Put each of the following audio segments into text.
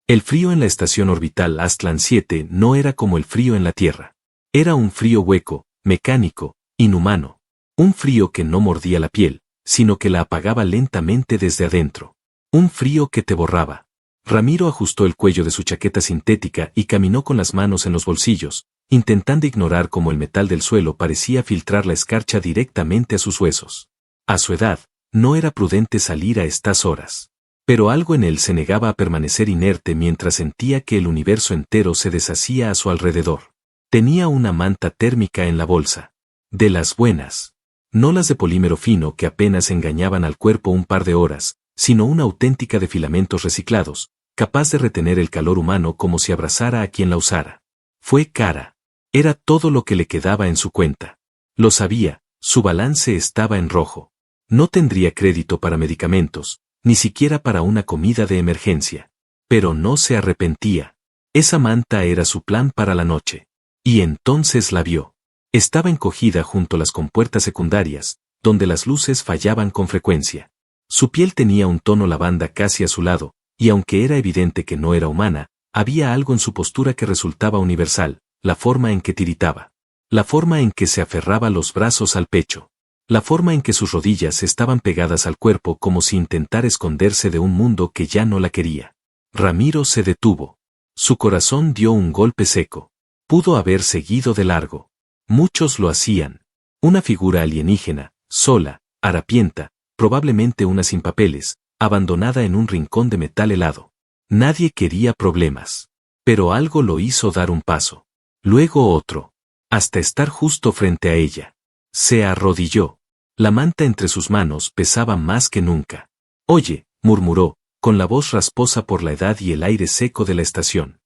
El frío en la estación orbital Aztlán 7 no era como el frío en la Tierra. Era un frío hueco, mecánico, inhumano. Un frío que no mordía la piel, sino que la apagaba lentamente desde adentro. Un frío que te borraba. Ramiro ajustó el cuello de su chaqueta sintética y caminó con las manos en los bolsillos, intentando ignorar cómo el metal del suelo parecía filtrar la escarcha directamente a sus huesos. A su edad, no era prudente salir a estas horas. Pero algo en él se negaba a permanecer inerte mientras sentía que el universo entero se deshacía a su alrededor. Tenía una manta térmica en la bolsa. De las buenas. No las de polímero fino que apenas engañaban al cuerpo un par de horas, sino una auténtica de filamentos reciclados, capaz de retener el calor humano como si abrazara a quien la usara. Fue cara. Era todo lo que le quedaba en su cuenta. Lo sabía, su balance estaba en rojo. No tendría crédito para medicamentos, ni siquiera para una comida de emergencia. Pero no se arrepentía. Esa manta era su plan para la noche. Y entonces la vio. Estaba encogida junto a las compuertas secundarias, donde las luces fallaban con frecuencia. Su piel tenía un tono lavanda casi azulado, y aunque era evidente que no era humana, había algo en su postura que resultaba universal, la forma en que tiritaba. La forma en que se aferraba los brazos al pecho. La forma en que sus rodillas estaban pegadas al cuerpo como si intentara esconderse de un mundo que ya no la quería. Ramiro se detuvo. Su corazón dio un golpe seco. Pudo haber seguido de largo. Muchos lo hacían. Una figura alienígena, sola, harapienta, probablemente una sin papeles, abandonada en un rincón de metal helado. Nadie quería problemas. Pero algo lo hizo dar un paso. Luego otro. Hasta estar justo frente a ella. Se arrodilló. La manta entre sus manos pesaba más que nunca. «Oye», murmuró, con la voz rasposa por la edad y el aire seco de la estación.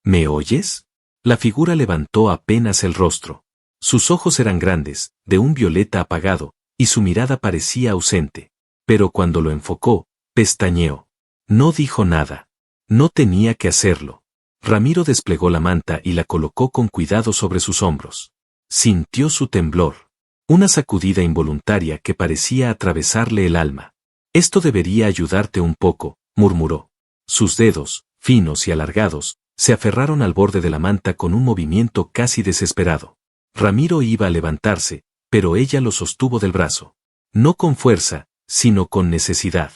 «¿Me oyes?» La figura levantó apenas el rostro. Sus ojos eran grandes, de un violeta apagado, y su mirada parecía ausente. Pero cuando lo enfocó, pestañeó. No dijo nada. No tenía que hacerlo. Ramiro desplegó la manta y la colocó con cuidado sobre sus hombros. Sintió su temblor. Una sacudida involuntaria que parecía atravesarle el alma. «Esto debería ayudarte un poco», murmuró. Sus dedos, finos y alargados, se aferraron al borde de la manta con un movimiento casi desesperado. Ramiro iba a levantarse, pero ella lo sostuvo del brazo. No con fuerza, sino con necesidad.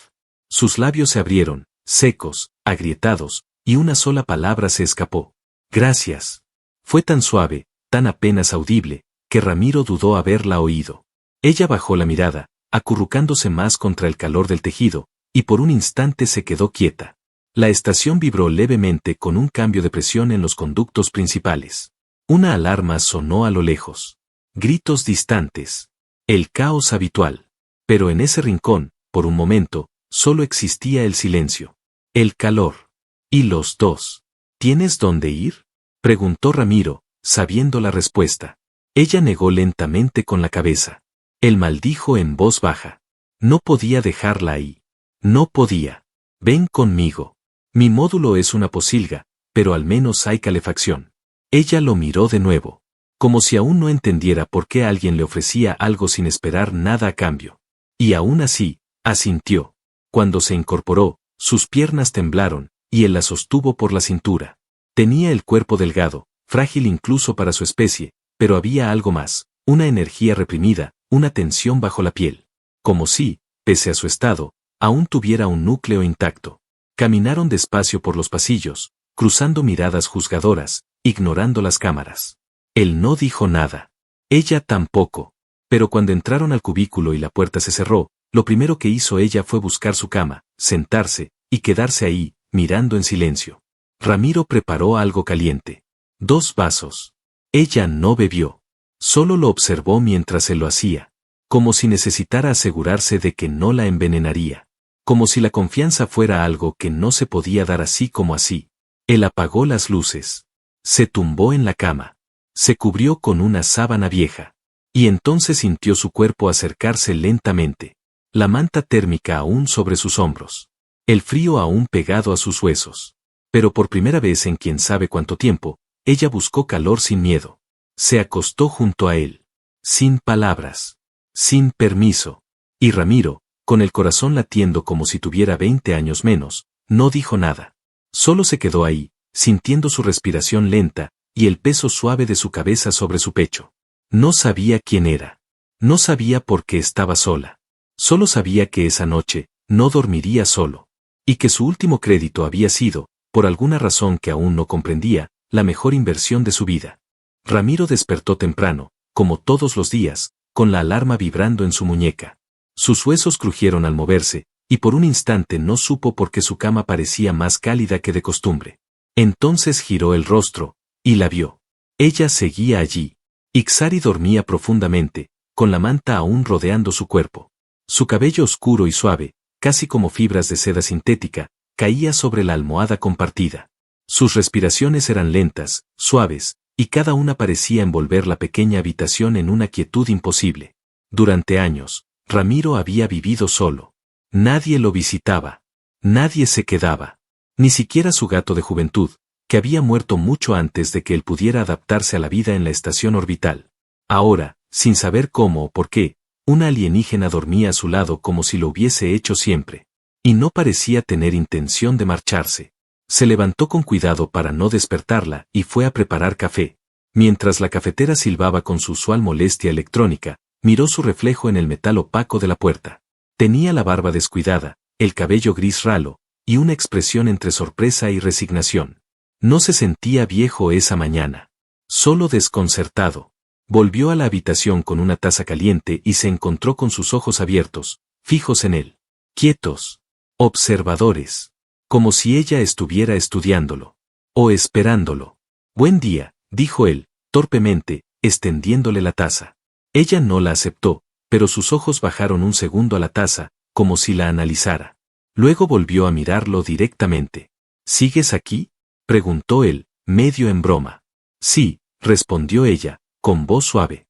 Sus labios se abrieron, secos, agrietados, y una sola palabra se escapó. «Gracias». Fue tan suave, tan apenas audible, que Ramiro dudó haberla oído. Ella bajó la mirada, acurrucándose más contra el calor del tejido, y por un instante se quedó quieta. La estación vibró levemente con un cambio de presión en los conductos principales. Una alarma sonó a lo lejos. Gritos distantes. El caos habitual. Pero en ese rincón, por un momento, solo existía el silencio. El calor. Y los dos. ¿Tienes dónde ir?, preguntó Ramiro, sabiendo la respuesta. Ella negó lentamente con la cabeza. Él maldijo en voz baja. No podía dejarla ahí. No podía. «Ven conmigo. Mi módulo es una posilga, pero al menos hay calefacción». Ella lo miró de nuevo. Como si aún no entendiera por qué alguien le ofrecía algo sin esperar nada a cambio. Y aún así, asintió. Cuando se incorporó, sus piernas temblaron, y él la sostuvo por la cintura. Tenía el cuerpo delgado, frágil incluso para su especie, pero había algo más, una energía reprimida, una tensión bajo la piel. Como si, pese a su estado, aún tuviera un núcleo intacto. Caminaron despacio por los pasillos, cruzando miradas juzgadoras, ignorando las cámaras. Él no dijo nada. Ella tampoco. Pero cuando entraron al cubículo y la puerta se cerró, lo primero que hizo ella fue buscar su cama, sentarse, y quedarse ahí, mirando en silencio. Ramiro preparó algo caliente. 2 vasos. Ella no bebió. Solo lo observó mientras él lo hacía. Como si necesitara asegurarse de que no la envenenaría. Como si la confianza fuera algo que no se podía dar así como así. Él apagó las luces. Se tumbó en la cama. Se cubrió con una sábana vieja. Y entonces sintió su cuerpo acercarse lentamente. La manta térmica aún sobre sus hombros. El frío aún pegado a sus huesos. Pero por primera vez en quién sabe cuánto tiempo, ella buscó calor sin miedo. Se acostó junto a él. Sin palabras. Sin permiso. Y Ramiro, con el corazón latiendo como si tuviera 20 años menos, no dijo nada. Solo se quedó ahí, sintiendo su respiración lenta y el peso suave de su cabeza sobre su pecho. No sabía quién era. No sabía por qué estaba sola. Solo sabía que esa noche no dormiría solo. Y que su último crédito había sido, por alguna razón que aún no comprendía, la mejor inversión de su vida. Ramiro despertó temprano, como todos los días, con la alarma vibrando en su muñeca. Sus huesos crujieron al moverse, y por un instante no supo por qué su cama parecía más cálida que de costumbre. Entonces giró el rostro, y la vio. Ella seguía allí. Ixari dormía profundamente, con la manta aún rodeando su cuerpo. Su cabello oscuro y suave, casi como fibras de seda sintética, caía sobre la almohada compartida. Sus respiraciones eran lentas, suaves, y cada una parecía envolver la pequeña habitación en una quietud imposible. Durante años, Ramiro había vivido solo. Nadie lo visitaba. Nadie se quedaba. Ni siquiera su gato de juventud, que había muerto mucho antes de que él pudiera adaptarse a la vida en la estación orbital. Ahora, sin saber cómo o por qué, una alienígena dormía a su lado como si lo hubiese hecho siempre. Y no parecía tener intención de marcharse. Se levantó con cuidado para no despertarla y fue a preparar café. Mientras la cafetera silbaba con su usual molestia electrónica, miró su reflejo en el metal opaco de la puerta. Tenía la barba descuidada, el cabello gris ralo, y una expresión entre sorpresa y resignación. No se sentía viejo esa mañana. Solo desconcertado. Volvió a la habitación con una taza caliente y se encontró con sus ojos abiertos, fijos en él. Quietos. Observadores. Como si ella estuviera estudiándolo. O esperándolo. Buen día, dijo él, torpemente, extendiéndole la taza. Ella no la aceptó, pero sus ojos bajaron un segundo a la taza, como si la analizara. Luego volvió a mirarlo directamente. ¿Sigues aquí?, preguntó él, medio en broma. Sí, respondió ella, con voz suave.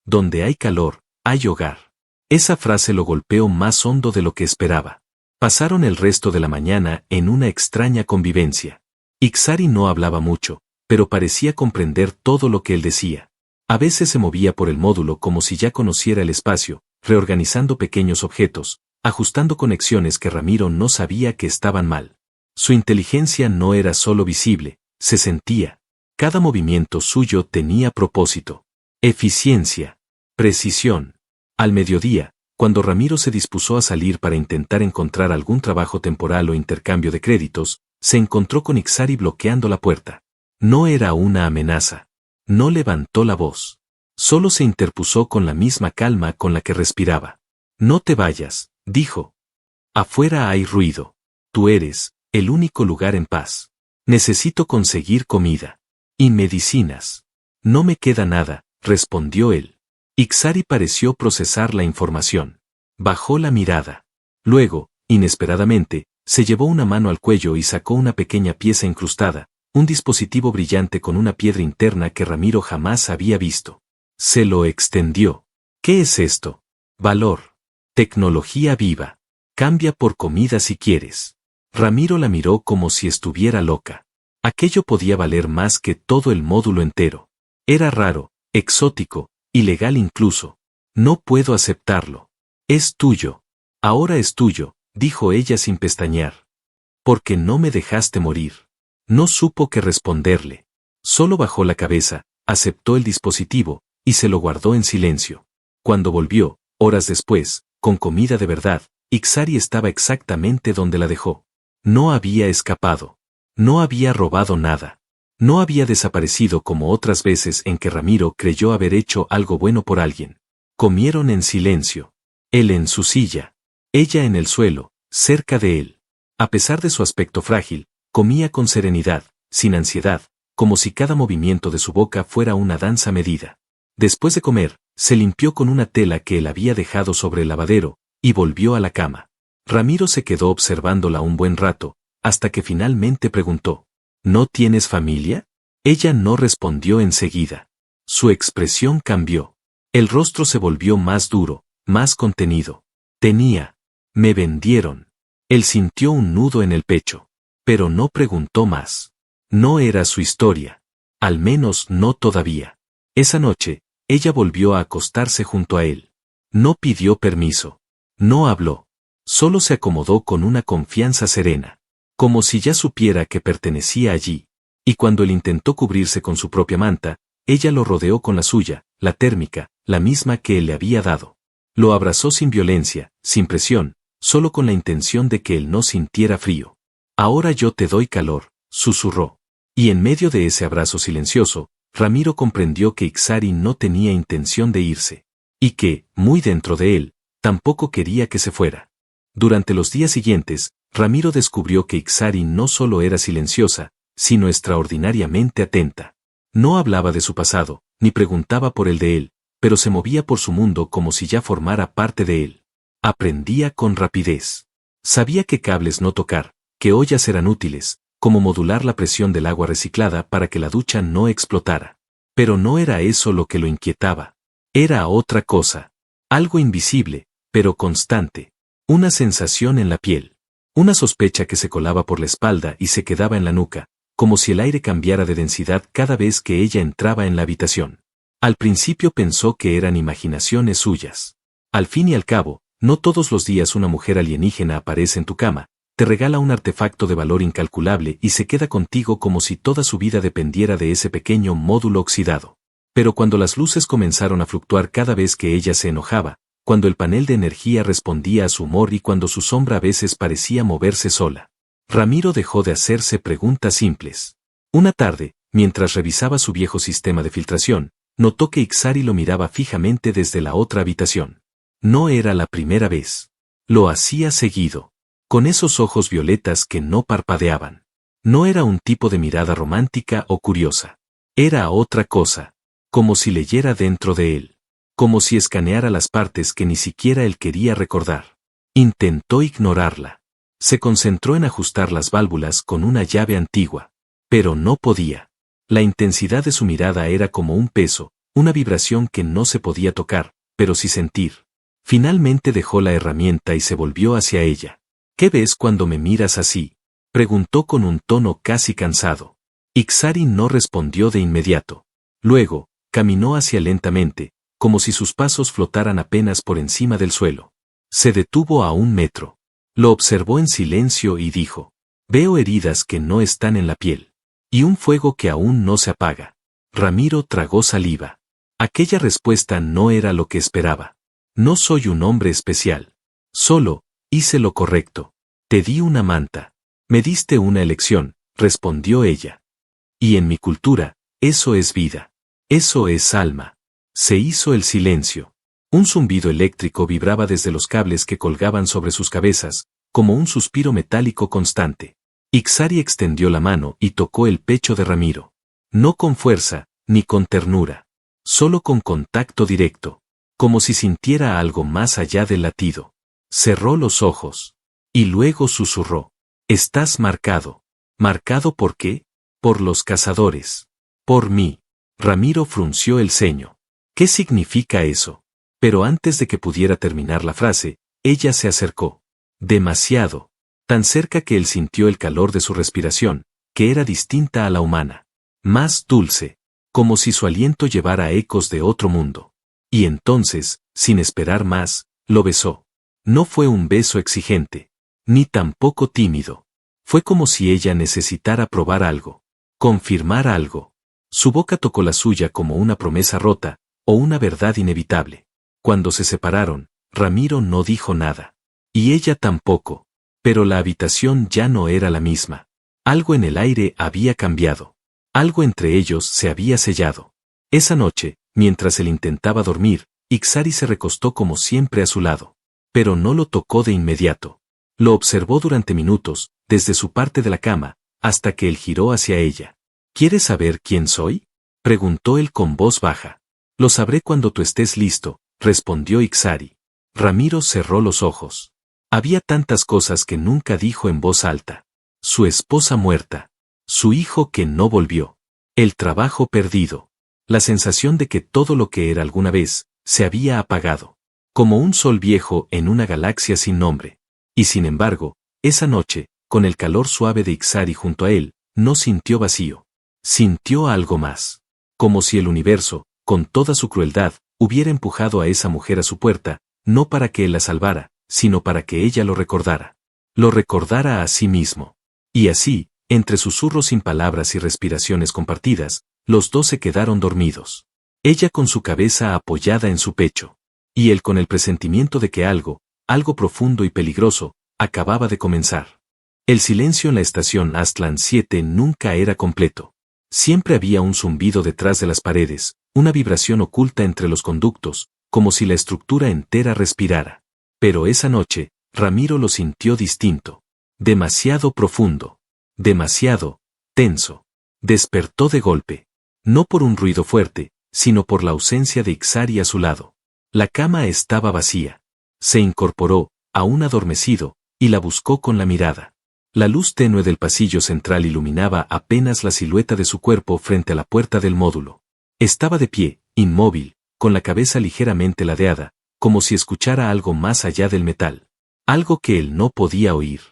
Donde hay calor, hay hogar. Esa frase lo golpeó más hondo de lo que esperaba. Pasaron el resto de la mañana en una extraña convivencia. Ixari no hablaba mucho, pero parecía comprender todo lo que él decía. A veces se movía por el módulo como si ya conociera el espacio, reorganizando pequeños objetos, ajustando conexiones que Ramiro no sabía que estaban mal. Su inteligencia no era solo visible, se sentía. Cada movimiento suyo tenía propósito. Eficiencia. Precisión. Al mediodía, cuando Ramiro se dispuso a salir para intentar encontrar algún trabajo temporal o intercambio de créditos, se encontró con Ixari bloqueando la puerta. No era una amenaza. No levantó la voz. Solo se interpuso con la misma calma con la que respiraba. No te vayas, dijo. Afuera hay ruido. Tú eres el único lugar en paz. Necesito conseguir comida. Y medicinas. No me queda nada, respondió él. Ixari pareció procesar la información. Bajó la mirada. Luego, inesperadamente, se llevó una mano al cuello y sacó una pequeña pieza incrustada, un dispositivo brillante con una piedra interna que Ramiro jamás había visto. Se lo extendió. ¿Qué es esto? Valor. Tecnología viva. Cambia por comida si quieres. Ramiro la miró como si estuviera loca. Aquello podía valer más que todo el módulo entero. Era raro, exótico, ilegal incluso. No puedo aceptarlo. Es tuyo. Ahora es tuyo, dijo ella sin pestañear. Porque no me dejaste morir. No supo qué responderle. Solo bajó la cabeza, aceptó el dispositivo, y se lo guardó en silencio. Cuando volvió, horas después, con comida de verdad, Ixari estaba exactamente donde la dejó. No había escapado. No había robado nada. No había desaparecido como otras veces en que Ramiro creyó haber hecho algo bueno por alguien. Comieron en silencio. Él en su silla. Ella en el suelo, cerca de él. A pesar de su aspecto frágil, comía con serenidad, sin ansiedad, como si cada movimiento de su boca fuera una danza medida. Después de comer, se limpió con una tela que él había dejado sobre el lavadero, y volvió a la cama. Ramiro se quedó observándola un buen rato, hasta que finalmente preguntó, ¿no tienes familia? Ella no respondió enseguida. Su expresión cambió. El rostro se volvió más duro, más contenido. Tenía. Me vendieron. Él sintió un nudo en el pecho. Pero no preguntó más. No era su historia. Al menos no todavía. Esa noche, ella volvió a acostarse junto a él. No pidió permiso. No habló. Solo se acomodó con una confianza serena. como si ya supiera que pertenecía allí. Y cuando él intentó cubrirse con su propia manta, ella lo rodeó con la suya, la térmica, la misma que él le había dado. Lo abrazó sin violencia, sin presión, solo con la intención de que él no sintiera frío. Ahora yo te doy calor, susurró. Y en medio de ese abrazo silencioso, Ramiro comprendió que Ixari no tenía intención de irse. Y que, muy dentro de él, tampoco quería que se fuera. Durante los días siguientes, Ramiro descubrió que Ixari no solo era silenciosa, sino extraordinariamente atenta. No hablaba de su pasado, ni preguntaba por el de él, pero se movía por su mundo como si ya formara parte de él. Aprendía con rapidez. Sabía qué cables no tocar, qué ollas eran útiles, cómo modular la presión del agua reciclada para que la ducha no explotara. Pero no era eso lo que lo inquietaba. Era otra cosa. Algo invisible, pero constante. Una sensación en la piel. Una sospecha que se colaba por la espalda y se quedaba en la nuca, como si el aire cambiara de densidad cada vez que ella entraba en la habitación. Al principio pensó que eran imaginaciones suyas. Al fin y al cabo, no todos los días una mujer alienígena aparece en tu cama, te regala un artefacto de valor incalculable y se queda contigo como si toda su vida dependiera de ese pequeño módulo oxidado. Pero cuando las luces comenzaron a fluctuar cada vez que ella se enojaba, cuando el panel de energía respondía a su humor y cuando su sombra a veces parecía moverse sola, Ramiro dejó de hacerse preguntas simples. Una tarde, mientras revisaba su viejo sistema de filtración, notó que Ixari lo miraba fijamente desde la otra habitación. No era la primera vez. Lo hacía seguido. Con esos ojos violetas que no parpadeaban. No era un tipo de mirada romántica o curiosa. Era otra cosa. Como si leyera dentro de él. Como si escaneara las partes que ni siquiera él quería recordar. Intentó ignorarla. Se concentró en ajustar las válvulas con una llave antigua. Pero no podía. La intensidad de su mirada era como un peso, una vibración que no se podía tocar, pero sí sentir. Finalmente dejó la herramienta y se volvió hacia ella. ¿Qué ves cuando me miras así?, preguntó con un tono casi cansado. Ixari no respondió de inmediato. Luego, caminó hacia lentamente, como si sus pasos flotaran apenas por encima del suelo. Se detuvo a 1 metro. Lo observó en silencio y dijo: veo heridas que no están en la piel. Y un fuego que aún no se apaga. Ramiro tragó saliva. Aquella respuesta no era lo que esperaba. No soy un hombre especial. Solo, hice lo correcto. Te di una manta. Me diste una elección, respondió ella. Y en mi cultura, eso es vida. Eso es alma. Se hizo el silencio. Un zumbido eléctrico vibraba desde los cables que colgaban sobre sus cabezas, como un suspiro metálico constante. Ixari extendió la mano y tocó el pecho de Ramiro. No con fuerza, ni con ternura. Solo con contacto directo. Como si sintiera algo más allá del latido. Cerró los ojos. Y luego susurró: estás marcado. ¿Marcado por qué? Por los cazadores. Por mí. Ramiro frunció el ceño. ¿Qué significa eso? Pero antes de que pudiera terminar la frase, ella se acercó. Demasiado. Tan cerca que él sintió el calor de su respiración, que era distinta a la humana. Más dulce. Como si su aliento llevara ecos de otro mundo. Y entonces, sin esperar más, lo besó. No fue un beso exigente. Ni tampoco tímido. Fue como si ella necesitara probar algo. Confirmar algo. Su boca tocó la suya como una promesa rota, o una verdad inevitable. Cuando se separaron, Ramiro no dijo nada. Y ella tampoco. Pero la habitación ya no era la misma. Algo en el aire había cambiado. Algo entre ellos se había sellado. Esa noche, mientras él intentaba dormir, Ixari se recostó como siempre a su lado. Pero no lo tocó de inmediato. Lo observó durante minutos, desde su parte de la cama, hasta que él giró hacia ella. ¿Quieres saber quién soy?, preguntó él con voz baja. Lo sabré cuando tú estés listo, respondió Ixari. Ramiro cerró los ojos. Había tantas cosas que nunca dijo en voz alta. Su esposa muerta. Su hijo que no volvió. El trabajo perdido. La sensación de que todo lo que era alguna vez, se había apagado. Como un sol viejo en una galaxia sin nombre. Y sin embargo, esa noche, con el calor suave de Ixari junto a él, no sintió vacío. Sintió algo más. Como si el universo, con toda su crueldad, hubiera empujado a esa mujer a su puerta, no para que él la salvara, sino para que ella lo recordara. Lo recordara a sí mismo. Y así, entre susurros sin palabras y respiraciones compartidas, los dos se quedaron dormidos. Ella con su cabeza apoyada en su pecho. Y él con el presentimiento de que algo profundo y peligroso, acababa de comenzar. El silencio en la estación Aztlán 7 nunca era completo. Siempre había un zumbido detrás de las paredes, una vibración oculta entre los conductos, como si la estructura entera respirara. Pero esa noche, Ramiro lo sintió distinto. Demasiado profundo. Demasiado tenso. Despertó de golpe. No por un ruido fuerte, sino por la ausencia de Ixari a su lado. La cama estaba vacía. Se incorporó, aún adormecido, y la buscó con la mirada. La luz tenue del pasillo central iluminaba apenas la silueta de su cuerpo frente a la puerta del módulo. Estaba de pie, inmóvil, con la cabeza ligeramente ladeada, como si escuchara algo más allá del metal. Algo que él no podía oír.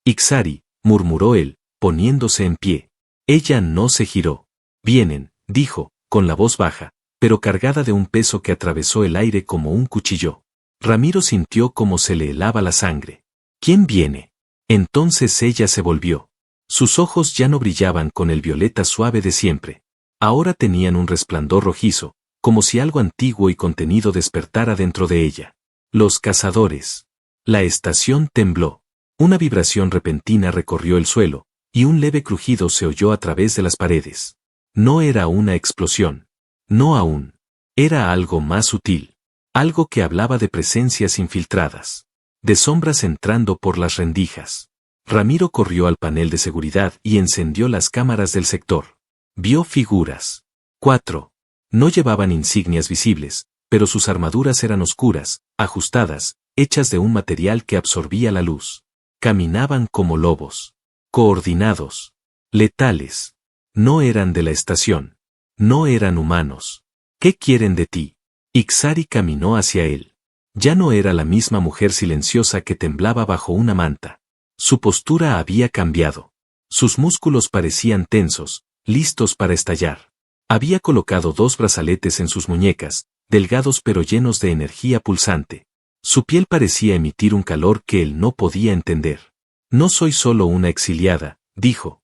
Ixari, murmuró él, poniéndose en pie. Ella no se giró. Vienen, dijo, con la voz baja, pero cargada de un peso que atravesó el aire como un cuchillo. Ramiro sintió como se le helaba la sangre. ¿Quién viene? Entonces ella se volvió. Sus ojos ya no brillaban con el violeta suave de siempre. Ahora tenían un resplandor rojizo, como si algo antiguo y contenido despertara dentro de ella. Los cazadores. La estación tembló. Una vibración repentina recorrió el suelo, y un leve crujido se oyó a través de las paredes. No era una explosión. No aún. Era algo más sutil. Algo que hablaba de presencias infiltradas. De sombras entrando por las rendijas. Ramiro corrió al panel de seguridad y encendió las cámaras del sector. Vio figuras. 4. No llevaban insignias visibles, pero sus armaduras eran oscuras, ajustadas, hechas de un material que absorbía la luz. Caminaban como lobos. Coordinados. Letales. No eran de la estación. No eran humanos. ¿Qué quieren de ti? Ixari caminó hacia él. Ya no era la misma mujer silenciosa que temblaba bajo una manta. Su postura había cambiado. Sus músculos parecían tensos, listos para estallar. Había colocado 2 brazaletes en sus muñecas, delgados pero llenos de energía pulsante. Su piel parecía emitir un calor que él no podía entender. No soy solo una exiliada, dijo.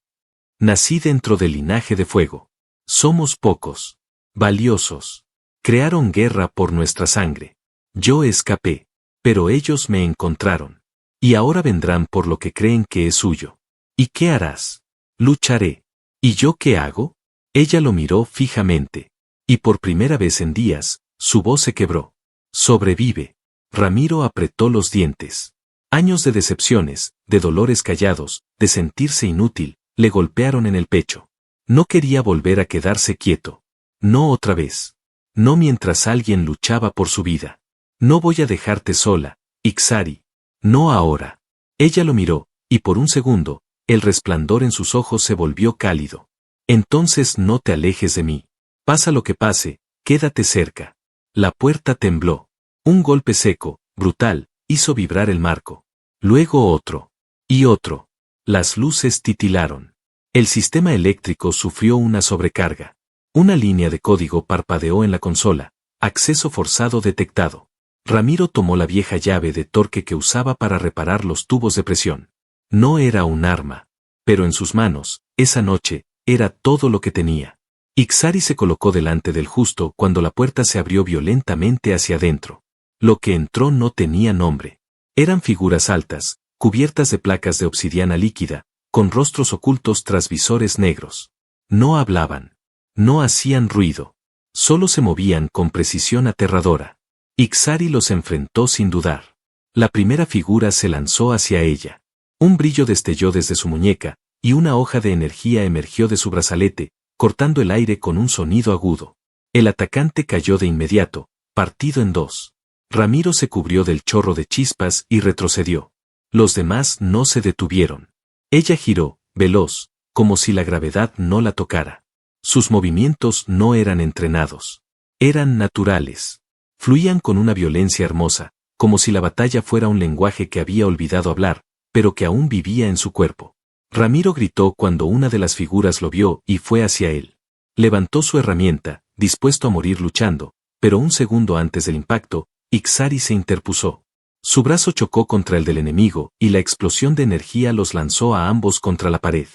Nací dentro del linaje de fuego. Somos pocos. Valiosos. Crearon guerra por nuestra sangre. Yo escapé, pero ellos me encontraron. Y ahora vendrán por lo que creen que es suyo. ¿Y qué harás? Lucharé. ¿Y yo qué hago? Ella lo miró fijamente. Y por primera vez en días, su voz se quebró. Sobrevive. Ramiro apretó los dientes. Años de decepciones, de dolores callados, de sentirse inútil, le golpearon en el pecho. No quería volver a quedarse quieto. No otra vez. No mientras alguien luchaba por su vida. No voy a dejarte sola, Ixari. No ahora. Ella lo miró, y por un segundo, el resplandor en sus ojos se volvió cálido. Entonces no te alejes de mí. Pasa lo que pase, quédate cerca. La puerta tembló. Un golpe seco, brutal, hizo vibrar el marco. Luego otro. Y otro. Las luces titilaron. El sistema eléctrico sufrió una sobrecarga. Una línea de código parpadeó en la consola. Acceso forzado detectado. Ramiro tomó la vieja llave de torque que usaba para reparar los tubos de presión. No era un arma. Pero en sus manos, esa noche, era todo lo que tenía. Ixari se colocó delante del justo cuando la puerta se abrió violentamente hacia adentro. Lo que entró no tenía nombre. Eran figuras altas, cubiertas de placas de obsidiana líquida, con rostros ocultos tras visores negros. No hablaban. No hacían ruido. Solo se movían con precisión aterradora. Ixari los enfrentó sin dudar. La primera figura se lanzó hacia ella. Un brillo destelló desde su muñeca, y una hoja de energía emergió de su brazalete, cortando el aire con un sonido agudo. El atacante cayó de inmediato, partido en 2. Ramiro se cubrió del chorro de chispas y retrocedió. Los demás no se detuvieron. Ella giró, veloz, como si la gravedad no la tocara. Sus movimientos no eran entrenados. Eran naturales. Fluían con una violencia hermosa, como si la batalla fuera un lenguaje que había olvidado hablar, pero que aún vivía en su cuerpo. Ramiro gritó cuando una de las figuras lo vio y fue hacia él. Levantó su herramienta, dispuesto a morir luchando, pero un segundo antes del impacto, Ixari se interpuso. Su brazo chocó contra el del enemigo y la explosión de energía los lanzó a ambos contra la pared.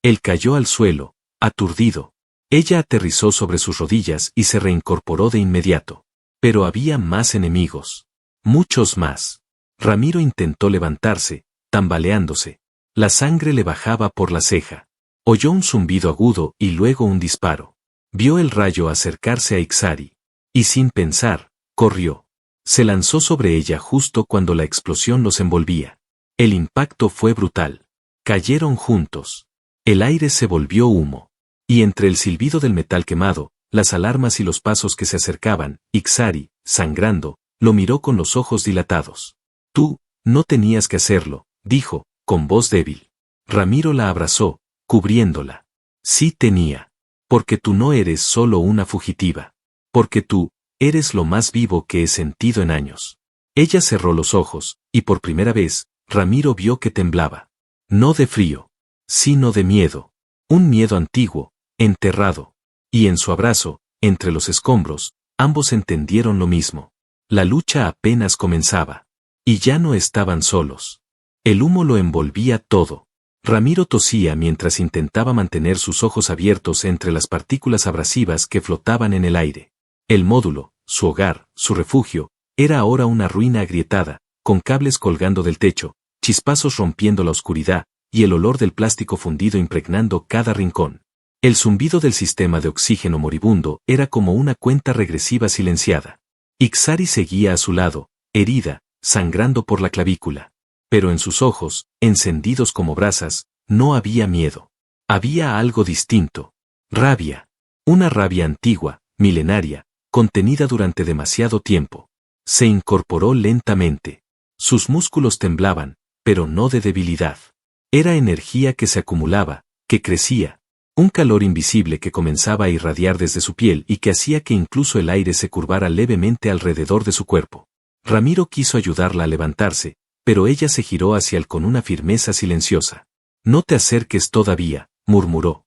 Él cayó al suelo, aturdido. Ella aterrizó sobre sus rodillas y se reincorporó de inmediato. Pero había más enemigos. Muchos más. Ramiro intentó levantarse, tambaleándose. La sangre le bajaba por la ceja. Oyó un zumbido agudo y luego un disparo. Vio el rayo acercarse a Ixari. Y sin pensar, corrió. Se lanzó sobre ella justo cuando la explosión los envolvía. El impacto fue brutal. Cayeron juntos. El aire se volvió humo. Y entre el silbido del metal quemado, las alarmas y los pasos que se acercaban, Ixari, sangrando, lo miró con los ojos dilatados. Tú, no tenías que hacerlo, dijo, con voz débil. Ramiro la abrazó, cubriéndola. Sí tenía. Porque tú no eres solo una fugitiva. Porque tú, eres lo más vivo que he sentido en años. Ella cerró los ojos, y por primera vez, Ramiro vio que temblaba. No de frío, sino de miedo. Un miedo antiguo, enterrado. Y en su abrazo, entre los escombros, ambos entendieron lo mismo. La lucha apenas comenzaba. Y ya no estaban solos. El humo lo envolvía todo. Ramiro tosía mientras intentaba mantener sus ojos abiertos entre las partículas abrasivas que flotaban en el aire. El módulo, su hogar, su refugio, era ahora una ruina agrietada, con cables colgando del techo, chispazos rompiendo la oscuridad, y el olor del plástico fundido impregnando cada rincón. El zumbido del sistema de oxígeno moribundo era como una cuenta regresiva silenciada. Ixari seguía a su lado, herida, sangrando por la clavícula. Pero en sus ojos, encendidos como brasas, no había miedo. Había algo distinto. Rabia. Una rabia antigua, milenaria, contenida durante demasiado tiempo. Se incorporó lentamente. Sus músculos temblaban, pero no de debilidad. Era energía que se acumulaba, que crecía. Un calor invisible que comenzaba a irradiar desde su piel y que hacía que incluso el aire se curvara levemente alrededor de su cuerpo. Ramiro quiso ayudarla a levantarse, pero ella se giró hacia él con una firmeza silenciosa. No te acerques todavía, murmuró.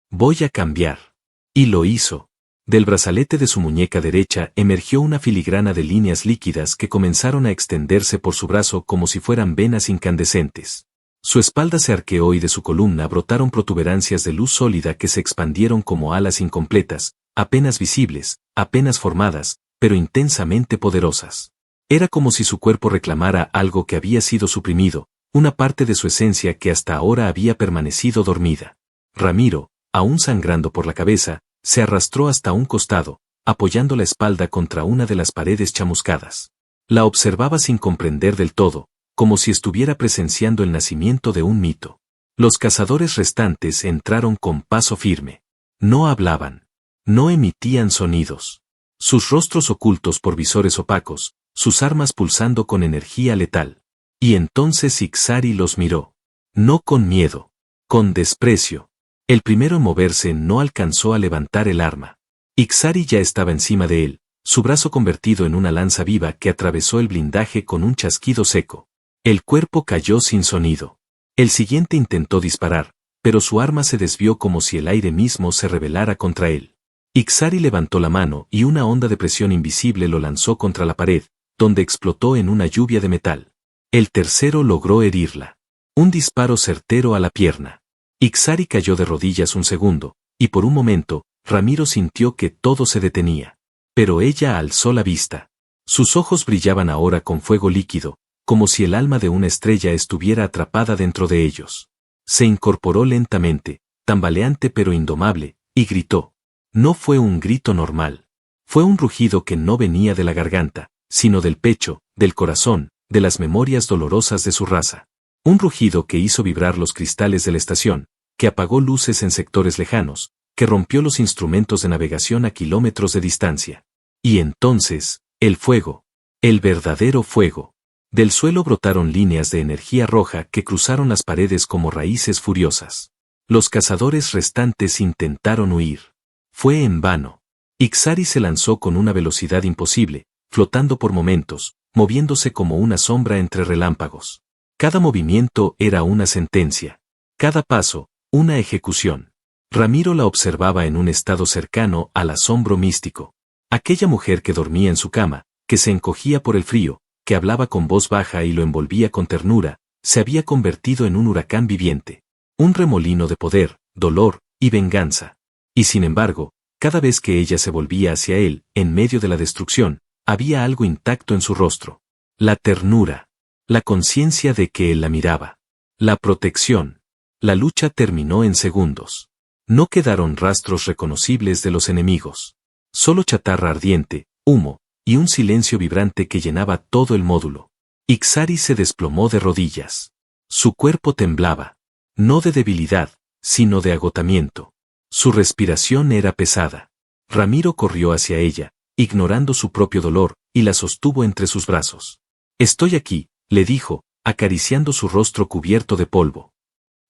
Voy a cambiar. Y lo hizo. Del brazalete de su muñeca derecha emergió una filigrana de líneas líquidas que comenzaron a extenderse por su brazo como si fueran venas incandescentes. Su espalda se arqueó y de su columna brotaron protuberancias de luz sólida que se expandieron como alas incompletas, apenas visibles, apenas formadas, pero intensamente poderosas. Era como si su cuerpo reclamara algo que había sido suprimido, una parte de su esencia que hasta ahora había permanecido dormida. Ramiro, aún sangrando por la cabeza, se arrastró hasta un costado, apoyando la espalda contra una de las paredes chamuscadas. La observaba sin comprender del todo, como si estuviera presenciando el nacimiento de un mito. Los cazadores restantes entraron con paso firme. No hablaban. No emitían sonidos. Sus rostros ocultos por visores opacos, sus armas pulsando con energía letal. Y entonces Ixari los miró. No con miedo. Con desprecio. El primero en moverse no alcanzó a levantar el arma. Ixari ya estaba encima de él, su brazo convertido en una lanza viva que atravesó el blindaje con un chasquido seco. El cuerpo cayó sin sonido. El siguiente intentó disparar, pero su arma se desvió como si el aire mismo se rebelara contra él. Ixari levantó la mano y una onda de presión invisible lo lanzó contra la pared, donde explotó en una lluvia de metal. El tercero logró herirla. Un disparo certero a la pierna. Ixari cayó de rodillas un segundo, y por un momento, Ramiro sintió que todo se detenía. Pero ella alzó la vista. Sus ojos brillaban ahora con fuego líquido, como si el alma de una estrella estuviera atrapada dentro de ellos. Se incorporó lentamente, tambaleante pero indomable, y gritó. No fue un grito normal. Fue un rugido que no venía de la garganta, sino del pecho, del corazón, de las memorias dolorosas de su raza. Un rugido que hizo vibrar los cristales de la estación, que apagó luces en sectores lejanos, que rompió los instrumentos de navegación a kilómetros de distancia. Y entonces, el fuego. El verdadero fuego. Del suelo brotaron líneas de energía roja que cruzaron las paredes como raíces furiosas. Los cazadores restantes intentaron huir. Fue en vano. Ixari se lanzó con una velocidad imposible, flotando por momentos, moviéndose como una sombra entre relámpagos. Cada movimiento era una sentencia. Cada paso, una ejecución. Ramiro la observaba en un estado cercano al asombro místico. Aquella mujer que dormía en su cama, que se encogía por el frío, que hablaba con voz baja y lo envolvía con ternura, se había convertido en un huracán viviente. Un remolino de poder, dolor y venganza. Y sin embargo, cada vez que ella se volvía hacia él, en medio de la destrucción, había algo intacto en su rostro. La ternura. La conciencia de que él la miraba. La protección. La lucha terminó en segundos. No quedaron rastros reconocibles de los enemigos. Solo chatarra ardiente, humo, y un silencio vibrante que llenaba todo el módulo. Ixari se desplomó de rodillas. Su cuerpo temblaba. No de debilidad, sino de agotamiento. Su respiración era pesada. Ramiro corrió hacia ella, ignorando su propio dolor, y la sostuvo entre sus brazos. «Estoy aquí», le dijo, acariciando su rostro cubierto de polvo.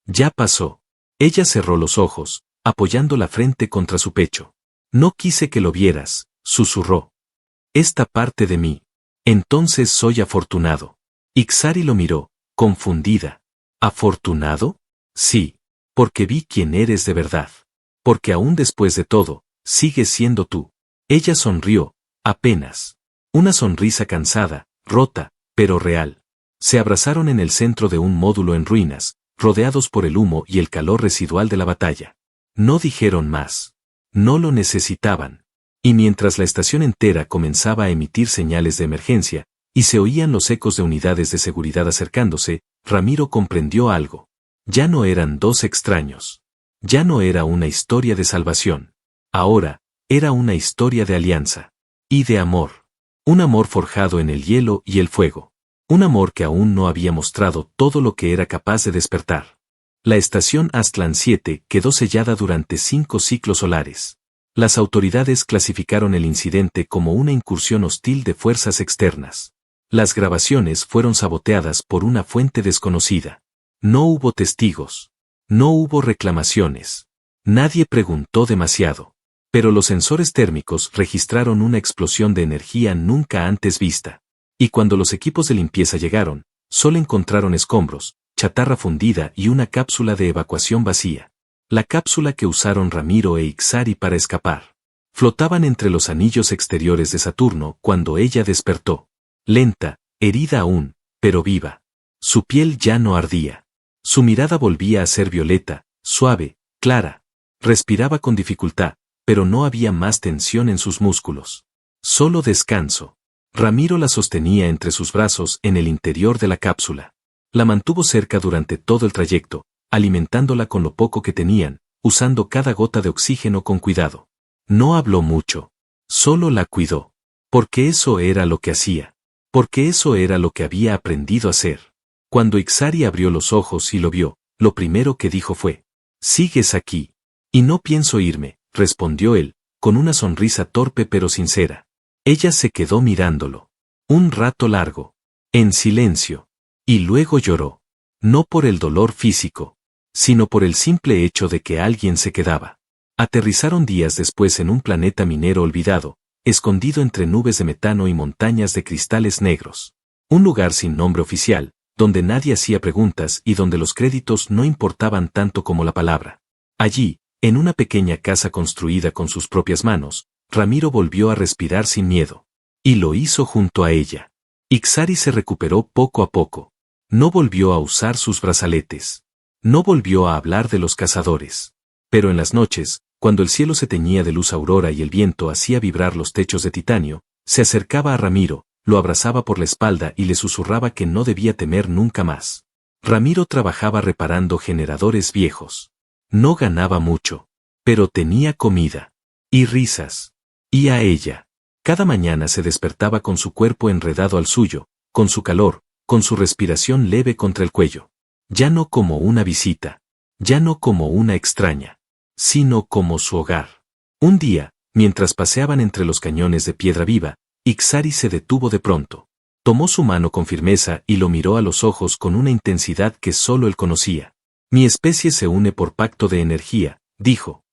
«Ya pasó». Ella cerró los ojos, apoyando la frente contra su pecho. «No quise que lo vieras», susurró. «Esta parte de mí. Entonces soy afortunado». Ixari lo miró, confundida. ¿Afortunado? Sí, porque vi quién eres de verdad. Porque aún después de todo, sigues siendo tú. Ella sonrió, apenas. Una sonrisa cansada, rota, pero real. Se abrazaron en el centro de un módulo en ruinas, rodeados por el humo y el calor residual de la batalla. No dijeron más. No lo necesitaban. Y mientras la estación entera comenzaba a emitir señales de emergencia, y se oían los ecos de unidades de seguridad acercándose, Ramiro comprendió algo. Ya no eran dos extraños. Ya no era una historia de salvación. Ahora, era una historia de alianza. Y de amor. Un amor forjado en el hielo y el fuego. Un amor que aún no había mostrado todo lo que era capaz de despertar. La estación Aztlán 7 quedó sellada durante 5 ciclos solares. Las autoridades clasificaron el incidente como una incursión hostil de fuerzas externas. Las grabaciones fueron saboteadas por una fuente desconocida. No hubo testigos. No hubo reclamaciones. Nadie preguntó demasiado. Pero los sensores térmicos registraron una explosión de energía nunca antes vista. Y cuando los equipos de limpieza llegaron, solo encontraron escombros, chatarra fundida y una cápsula de evacuación vacía. La cápsula que usaron Ramiro e Ixari para escapar. Flotaban entre los anillos exteriores de Saturno cuando ella despertó. Lenta, herida aún, pero viva. Su piel ya no ardía. Su mirada volvía a ser violeta, suave, clara. Respiraba con dificultad, pero no había más tensión en sus músculos. Solo descanso. Ramiro la sostenía entre sus brazos en el interior de la cápsula. La mantuvo cerca durante todo el trayecto, alimentándola con lo poco que tenían, usando cada gota de oxígeno con cuidado. No habló mucho. Solo la cuidó. Porque eso era lo que hacía. Porque eso era lo que había aprendido a hacer. Cuando Ixari abrió los ojos y lo vio, lo primero que dijo fue: «Sigues aquí». «Y no pienso irme», respondió él, con una sonrisa torpe pero sincera. Ella se quedó mirándolo. Un rato largo. En silencio. Y luego lloró. No por el dolor físico, sino por el simple hecho de que alguien se quedaba. Aterrizaron días después en un planeta minero olvidado, escondido entre nubes de metano y montañas de cristales negros. Un lugar sin nombre oficial, donde nadie hacía preguntas y donde los créditos no importaban tanto como la palabra. Allí, en una pequeña casa construida con sus propias manos, Ramiro volvió a respirar sin miedo. Y lo hizo junto a ella. Ixari se recuperó poco a poco. No volvió a usar sus brazaletes. No volvió a hablar de los cazadores. Pero en las noches, cuando el cielo se teñía de luz aurora y el viento hacía vibrar los techos de titanio, se acercaba a Ramiro, lo abrazaba por la espalda y le susurraba que no debía temer nunca más. Ramiro trabajaba reparando generadores viejos. No ganaba mucho, pero tenía comida. Y risas. Y a ella. Cada mañana se despertaba con su cuerpo enredado al suyo, con su calor, con su respiración leve contra el cuello. Ya no como una visita. Ya no como una extraña. Sino como su hogar. Un día, mientras paseaban entre los cañones de piedra viva, Ixari se detuvo de pronto. Tomó su mano con firmeza y lo miró a los ojos con una intensidad que solo él conocía. Mi especie se une por pacto de energía, dijo.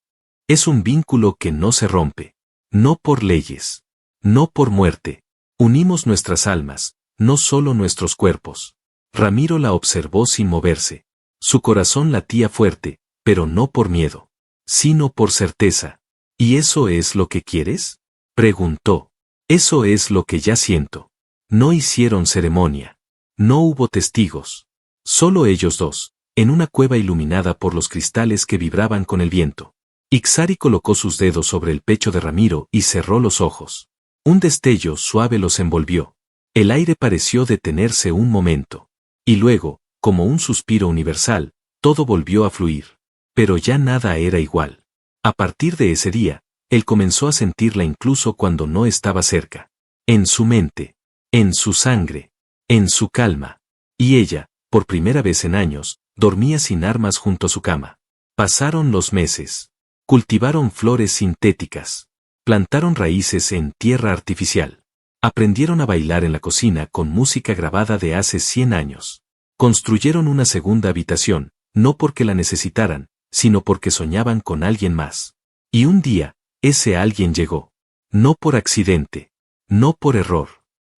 Es un vínculo que no se rompe. No por leyes. No por muerte. Unimos nuestras almas, no solo nuestros cuerpos. Ramiro la observó sin moverse. Su corazón latía fuerte, pero no por miedo, sino por certeza. ¿Y eso es lo que quieres?, preguntó. Eso es lo que ya siento. No hicieron ceremonia. No hubo testigos. Solo ellos dos, en una cueva iluminada por los cristales que vibraban con el viento. Ixari colocó sus dedos sobre el pecho de Ramiro y cerró los ojos. Un destello suave los envolvió. El aire pareció detenerse un momento. Y luego, como un suspiro universal, todo volvió a fluir. Pero ya nada era igual. A partir de ese día, él comenzó a sentirla incluso cuando no estaba cerca. En su mente, en su sangre, en su calma. Y ella, por primera vez en años, dormía sin armas junto a su cama. Pasaron los meses. Cultivaron flores sintéticas. Plantaron raíces en tierra artificial. Aprendieron a bailar en la cocina con música grabada de hace 100 años. Construyeron una segunda habitación, no porque la necesitaran, sino porque soñaban con alguien más. Y un día, ese alguien llegó. No por accidente. No por error.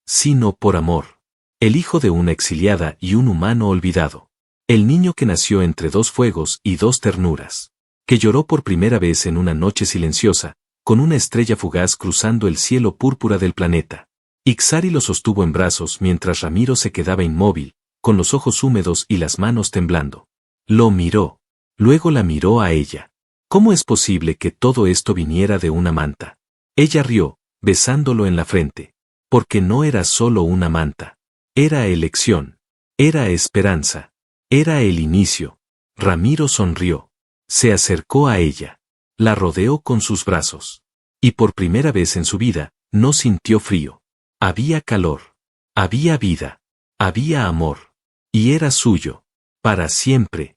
Sino por amor. El hijo de una exiliada y un humano olvidado. El niño que nació entre dos fuegos y dos ternuras. Que lloró por primera vez en una noche silenciosa, con una estrella fugaz cruzando el cielo púrpura del planeta. Ixari lo sostuvo en brazos mientras Ramiro se quedaba inmóvil, con los ojos húmedos y las manos temblando. Lo miró. Luego la miró a ella. ¿Cómo es posible que todo esto viniera de una manta? Ella rió, besándolo en la frente. Porque no era solo una manta. Era elección. Era esperanza. Era el inicio. Ramiro sonrió. Se acercó a ella. La rodeó con sus brazos. Y por primera vez en su vida, no sintió frío. Había calor. Había vida. Había amor. Y era suyo. Para siempre.